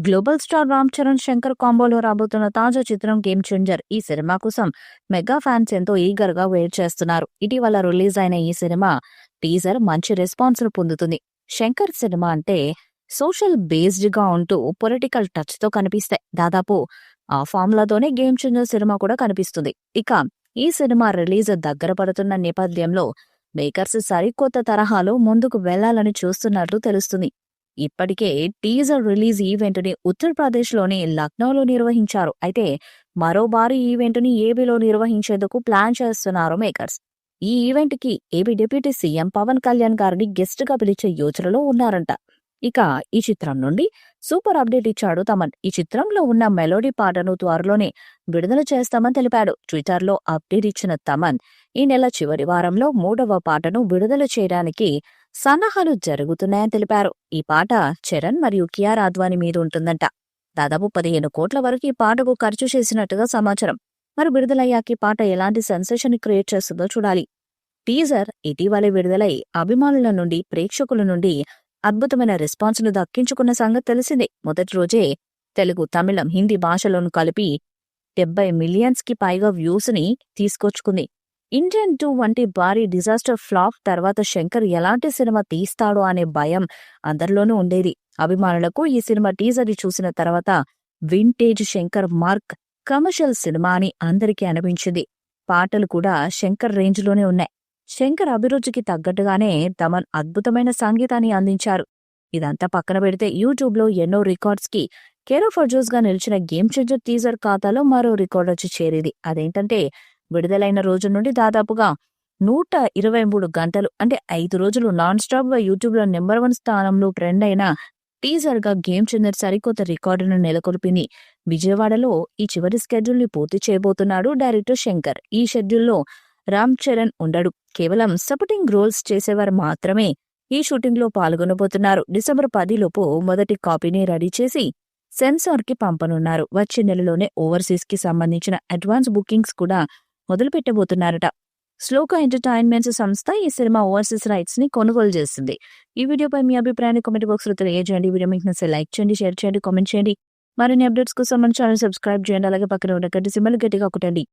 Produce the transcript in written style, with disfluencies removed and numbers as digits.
Global star Ram Charan Shankar కాంబోలో రాబోతున్న తాజా చిత్రం గేమ్ చేంజర్. ఈ సినిమా కోసం మెగా ఫ్యాన్స్ ఎంతో ఈగర్ గా వెయిట్ చేస్తున్నారు. ఇటీవల రిలీజ్ అయిన ఈ సినిమా టీజర్ మంచి రెస్పాన్స్ ను పొందుతుంది. శంకర్ సినిమా అంటే సోషల్ బేస్డ్ గా ఉంటూ పొలిటికల్ టచ్ తో కనిపిస్తాయి. దాదాపు ఆ ఫార్ములాతోనే గేమ్ చేంజర్ సినిమా కూడా కనిపిస్తుంది. ఇక ఈ సినిమా రిలీజ్ దగ్గర పడుతున్న నేపథ్యంలో మేకర్స్ సరికొత్త తరహాలో ముందుకు వెళ్లాలని చూస్తున్నట్లు తెలుస్తుంది. ఇప్పటికే టీజర్ రిలీజ్ ఈవెంట్ ని ఉత్తరప్రదేశ్ లోని లక్నోలో నిర్వహించారు. అయితే మరో భారీ ఈవెంట్ ని ఏపీలో నిర్వహించేందుకు ప్లాన్ చేస్తున్నారు మేకర్స్. ఈ ఈవెంట్ కి AP deputy CM Pawan Kalyan గారిని గెస్ట్ గా పిలిచే యోచనలో ఉన్నారంట. ఇక ఈ చిత్రం నుండి సూపర్ అప్డేట్ ఇచ్చాడు తమన్. ఈ చిత్రంలో ఉన్న మెలోడీ పాటను త్వరలోనే విడుదల చేస్తామని తెలిపాడు. ట్విట్టర్లో అప్డేట్ ఇచ్చిన తమన్ ఈ నెల చివరి వారంలో 3వ పాటను విడుదల చేయడానికి సన్నాహాలు జరుగుతున్నాయని తెలిపారు. ఈ పాట చరణ్ మరియు కియారా అద్వానీ మీద ఉంటుందంట. దాదాపు 15 కోట్ల వరకు ఈ పాటకు ఖర్చు చేసినట్టుగా సమాచారం. మరి విడుదలయ్యాక ఈ పాట ఎలాంటి సెన్సేషన్ క్రియేట్ చేస్తుందో చూడాలి. టీజర్ ఇటీవలే విడుదలై అభిమానుల నుండి ప్రేక్షకుల నుండి అద్భుతమైన రెస్పాన్స్ ను దక్కించుకున్న సంగతి తెలిసిందే. మొదటి రోజే తెలుగు, తమిళం, హిందీ భాషలను కలిపి 70 మిలియన్స్ కి పైగా వ్యూస్ ని తీసుకొచ్చుకుంది. ఇండియన్ 2 వంటి భారీ డిజాస్టర్ ఫ్లాప్ తర్వాత శంకర్ ఎలాంటి సినిమా తీస్తాడో అనే భయం అందరిలోనూ ఉండేది. అభిమానులకు ఈ సినిమా టీజర్ చూసిన తర్వాత vintage Shankar mark commercial cinema అని అందరికీ అనిపించింది. పాటలు కూడా శంకర్ రేంజ్ లోనే ఉన్నాయి. శంకర్ అభిరుచికి తగ్గట్టుగానే తమన్ అద్భుతమైన సంగీతాన్ని అందించారు. ఇదంతా పక్కన పెడితే యూట్యూబ్ లో ఎన్నో రికార్డ్స్ కి కేర్ ఆఫ్ అడ్జోస్ గా నిలిచిన గేమ్ చేంజర్ టీజర్ ఖాతాలో మరో రికార్డ్ వచ్చి చేరేది. అదేంటంటే విడుదలైన రోజు నుండి దాదాపుగా 123 గంటలు అంటే 5 రోజులు నాన్ స్టాప్ గా యూట్యూబ్ లో నెంబర్ 1 స్థానంలో ట్రెండ్ అయిన టీజర్ గా గేమ్ చేంజర్ సరికొత్త రికార్డును నెలకొల్పింది. విజయవాడలో ఈ చివరి స్కెడ్యూల్ ని పూర్తి చేయబోతున్నాడు డైరెక్టర్ శంకర్. ఈ షెడ్యూల్లో రామ్ చరణ్ ఉండడు. కేవలం సపోర్టింగ్ రోల్స్ చేసేవారు మాత్రమే ఈ షూటింగ్ లో పాల్గొనబోతున్నారు. డిసెంబర్ 10 లోపు మొదటి కాపీని రెడీ చేసి సెన్సార్ కి పంపనున్నారు. వచ్చే నెలలోనే ఓవర్సీస్ కి సంబంధించిన అడ్వాన్స్ బుకింగ్స్ కూడా మొదలు పెట్టబోతున్నారట. శ్లోక ఎంటర్టైన్మెంట్స్ సంస్థ ఈ సినిమా ఓవర్సీస్ రైట్స్ ని కొనుగోలు చేస్తుంది. ఈ వీడియోపై మీ అభిప్రాయాన్ని కామెంట్ బాక్స్ లో తెలియజేయండి. వీడియో మీకు నచ్చితే లైక్ చేయండి, షేర్ చేయండి, కామెంట్ చేయండి. మరిన్ని అప్డేట్స్ కోసం మన ఛానల్ సబ్స్క్రైబ్ చేయండి. అలాగే పక్కన ఉన్న గంట సింబల్ గట్టిగా కొట్టండి.